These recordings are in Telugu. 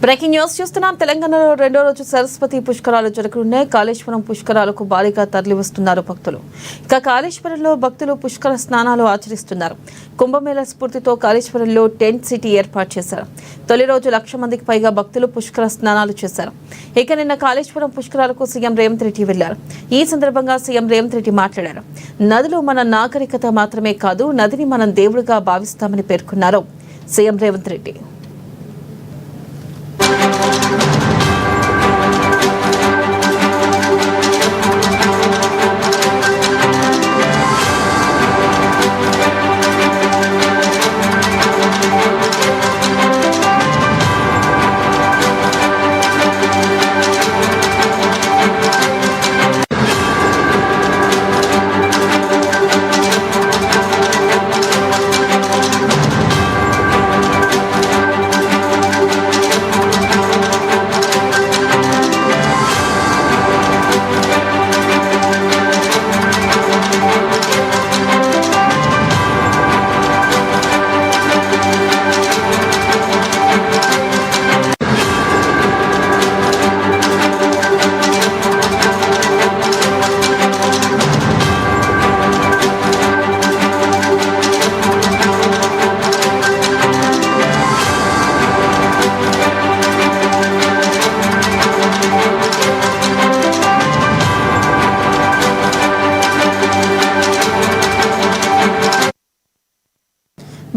బ్రేకింగ్ న్యూస్ చూస్తున్నాం. తెలంగాణలో రెండో రోజు సరస్వతి పుష్కరాలు జరగనున్నాయి. కాళేశ్వరం పుష్కరాలకు భారీగా తరలివస్తున్నారు భక్తులు. ఇక కాళేశ్వరంలో భక్తులు పుష్కర స్నానాలు ఆచరిస్తున్నారు. కుంభమేళా స్ఫూర్తితో కాళేశ్వరంలో టెంట్ సిటీ ఏర్పాటు చేశారు. తొలి రోజు 1,00,000 మందికి పైగా భక్తులు పుష్కర స్నానాలు చేశారు. ఇక నిన్న కాళేశ్వరం పుష్కరాలకు సీఎం రేవంత్ రెడ్డి వెళ్లారు. ఈ సందర్భంగా సీఎం రేవంత్ రెడ్డి మాట్లాడారు. నదులు మన నాగరికత మాత్రమే కాదు, నదిని మనం దేవుడిగా భావిస్తామని పేర్కొన్నారు CM Revanth Reddy.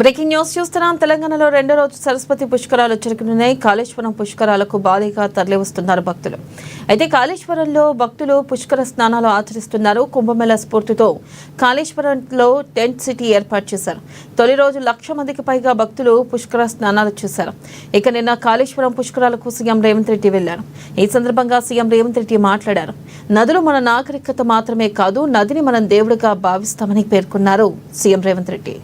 Breaking news చూస్తున్నాం. తెలంగాణలో రెండో రోజు సరస్వతి పుష్కరాలు జరగనున్నాయి. కాళేశ్వరం పుష్కరాలకు భారీగా తరలివస్తున్నారు భక్తులు. అయితే కాళేశ్వరంలో భక్తులు పుష్కర స్నానాలు ఆచరిస్తున్నారు. కుంభమేళా స్ఫూర్తితో కాళేశ్వరంలో టెంట్ సిటీ ఏర్పాటు చేశారు. తొలి రోజు 1,00,000 మందికి పైగా భక్తులు పుష్కర స్నానాలు చేశారు. ఇక నిన్న కాళేశ్వరం పుష్కరాలకు సీఎం రేవంత్ రెడ్డి వెళ్లారు. ఈ సందర్భంగా సీఎం రేవంత్ రెడ్డి మాట్లాడారు. నదులు మన నాగరికత మాత్రమే కాదు, నదిని మనం దేవుడిగా భావిస్తామని పేర్కొన్నారు సీఎం రేవంత్ రెడ్డి.